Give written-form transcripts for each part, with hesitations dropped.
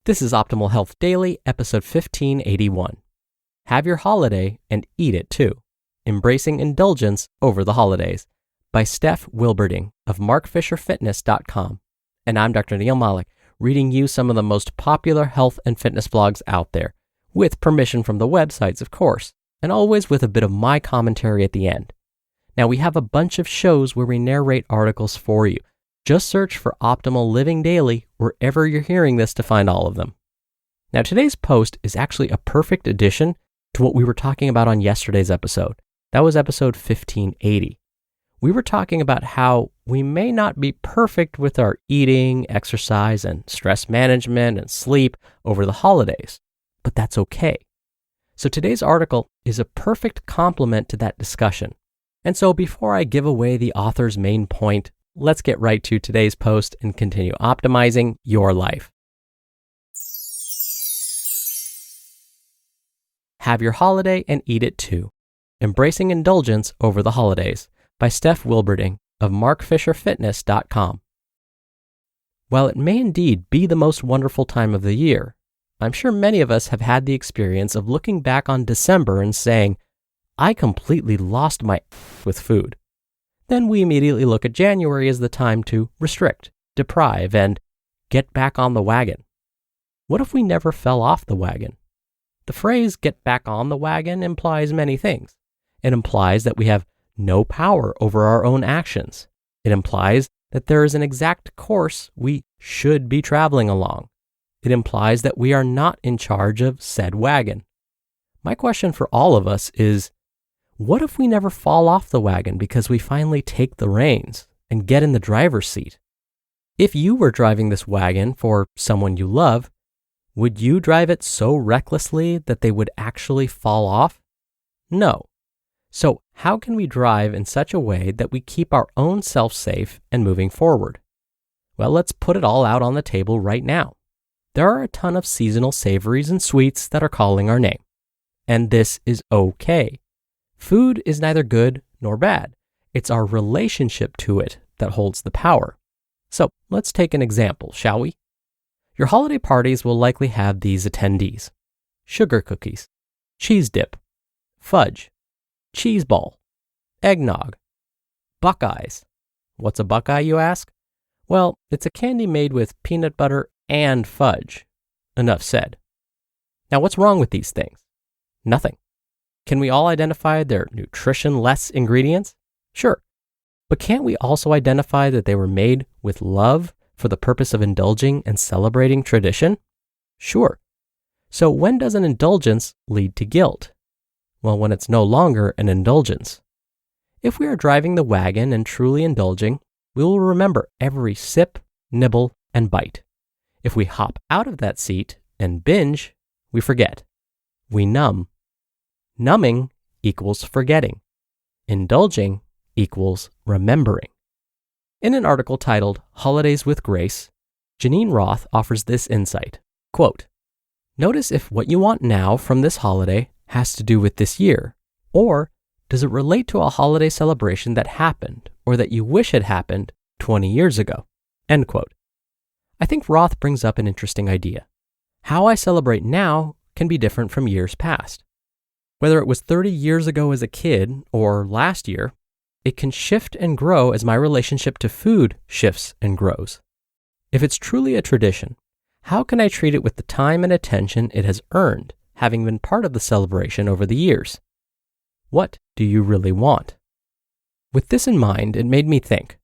This is Optimal Health Daily, episode 1581. Have your holiday and eat it too. Embracing Indulgence over the holidays by Steph Wilberding of MarkFisherFitness.com. And I'm Dr. Neil Malik, reading you some of the most popular health and fitness blogs out there, with permission from the websites, of course, and always with a bit of my commentary at the end. Now, we have a bunch of shows where we narrate articles for you. Just search for Optimal Living Daily wherever you're hearing this to find all of them. Now, today's post is actually a perfect addition to what we were talking about on yesterday's episode. That was episode 1580. We were talking about how we may not be perfect with our eating, exercise, and stress management and sleep over the holidays, but that's okay. So today's article is a perfect complement to that discussion. And so before I give away the author's main point, let's get right to today's post and continue optimizing your life. Have your holiday and eat it too. Embracing Indulgence over the holidays by Steph Wilberding of MarkFisherFitness.com. While it may indeed be the most wonderful time of the year, I'm sure many of us have had the experience of looking back on December and saying, I completely lost my with food. Then we immediately look at January as the time to restrict, deprive, and get back on the wagon. What if we never fell off the wagon? The phrase get back on the wagon implies many things. It implies that we have no power over our own actions. It implies that there is an exact course we should be traveling along. It implies that we are not in charge of said wagon. My question for all of us is, what if we never fall off the wagon because we finally take the reins and get in the driver's seat? If you were driving this wagon for someone you love, would you drive it so recklessly that they would actually fall off? No. So how can we drive in such a way that we keep our own self safe and moving forward? Well, let's put it all out on the table right now. There are a ton of seasonal savories and sweets that are calling our name. And this is okay. Food is neither good nor bad. It's our relationship to it that holds the power. So let's take an example, shall we? Your holiday parties will likely have these attendees: sugar cookies, cheese dip, fudge, cheese ball, eggnog, Buckeyes. What's a Buckeye, you ask? Well, it's a candy made with peanut butter and fudge. Enough said. Now, what's wrong with these things? Nothing. Can we all identify their nutrition-less ingredients? Sure. But can't we also identify that they were made with love for the purpose of indulging and celebrating tradition? Sure. So when does an indulgence lead to guilt? Well, when it's no longer an indulgence. If we are driving the wagon and truly indulging, we will remember every sip, nibble, and bite. If we hop out of that seat and binge, we forget. We numb. Numbing equals forgetting. Indulging equals remembering. In an article titled Holidays with Grace, Janine Roth offers this insight. Quote, notice if what you want now from this holiday has to do with this year, or does it relate to a holiday celebration that happened or that you wish had happened 20 years ago? End quote. I think Roth brings up an interesting idea. How I celebrate now can be different from years past. Whether it was 30 years ago as a kid or last year, it can shift and grow as my relationship to food shifts and grows. If it's truly a tradition, how can I treat it with the time and attention it has earned, having been part of the celebration over the years? What do you really want? With this in mind, it made me think,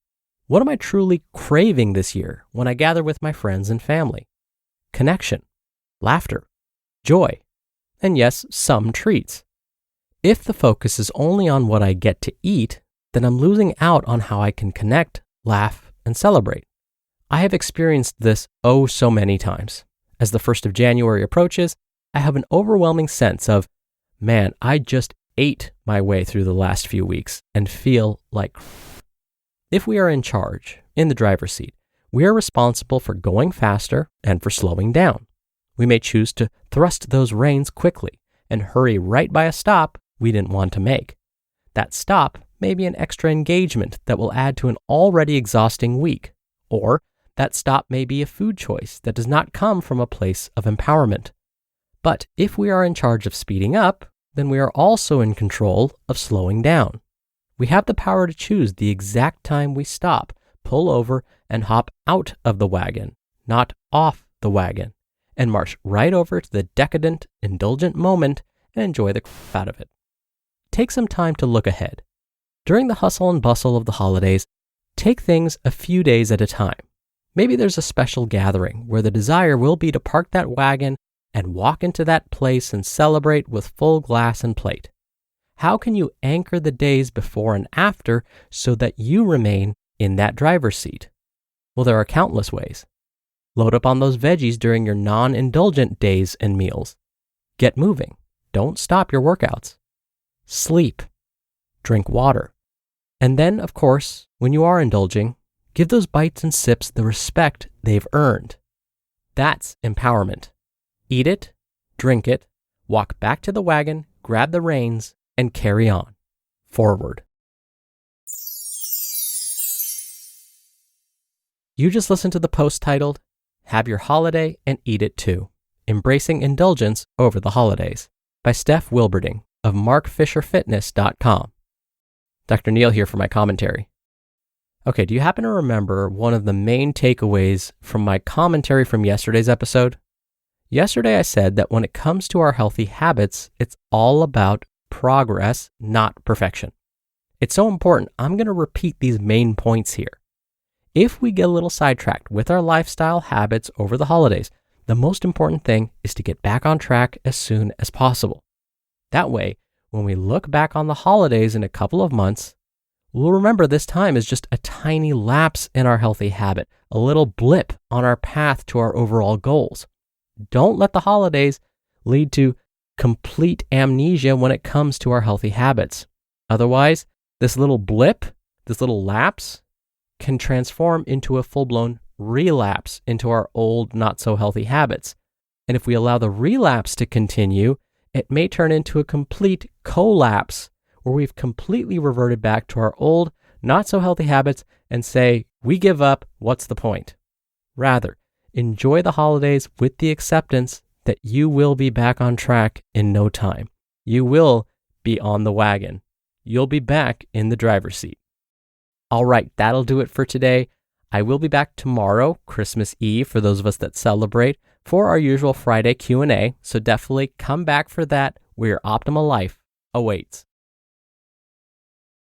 what am I truly craving this year when I gather with my friends and family? Connection, laughter, joy, and yes, some treats. If the focus is only on what I get to eat, then I'm losing out on how I can connect, laugh, and celebrate. I have experienced this oh so many times. As the 1st of January approaches, I have an overwhelming sense of, man, I just ate my way through the last few weeks and feel like. If we are in charge, in the driver's seat, we are responsible for going faster and for slowing down. We may choose to thrust those reins quickly and hurry right by a stop we didn't want to make. That stop may be an extra engagement that will add to an already exhausting week, or That stop may be a food choice that does not come from a place of empowerment. But if we are in charge of speeding up, then we are also in control of slowing down. We have the power to choose the exact time we stop, pull over, and hop out of the wagon, not off the wagon, and march right over to the decadent, indulgent moment and enjoy the crap out of it. Take some time to look ahead. During the hustle and bustle of the holidays, take things a few days at a time. Maybe there's a special gathering where the desire will be to park that wagon and walk into that place and celebrate with full glass and plate. How can you anchor the days before and after so that you remain in that driver's seat? Well, there are countless ways. Load up on those veggies during your non-indulgent days and meals. Get moving. Don't stop your workouts. Sleep. Drink water. And then, of course, when you are indulging, give those bites and sips the respect they've earned. That's empowerment. Eat it, drink it, walk back to the wagon, grab the reins, and carry on. Forward. You just listened to the post titled, Have Your Holiday and Eat It Too, Embracing Indulgence Over the Holidays, by Steph Wilberding of MarkFisherFitness.com. Dr. Neal here for my commentary. Okay, do you happen to remember one of the main takeaways from my commentary from yesterday's episode? Yesterday I said that when it comes to our healthy habits, it's all about progress, not perfection. It's so important, I'm going to repeat these main points here. If we get a little sidetracked with our lifestyle habits over the holidays, the most important thing is to get back on track as soon as possible. That way, when we look back on the holidays in a couple of months, we'll remember this time is just a tiny lapse in our healthy habit, a little blip on our path to our overall goals. Don't let the holidays lead to complete amnesia when it comes to our healthy habits. Otherwise, this little blip, this little lapse, can transform into a full-blown relapse into our old, not-so-healthy habits. And if we allow the relapse to continue, it may turn into a complete collapse where we've completely reverted back to our old, not-so-healthy habits and say, we give up, what's the point? Rather, enjoy the holidays with the acceptance that you will be back on track in no time. You will be on the wagon. You'll be back in the driver's seat. All right, that'll do it for today. I will be back tomorrow, Christmas Eve, for those of us that celebrate, for our usual Friday Q&A. So definitely come back for that, where your optimal life awaits.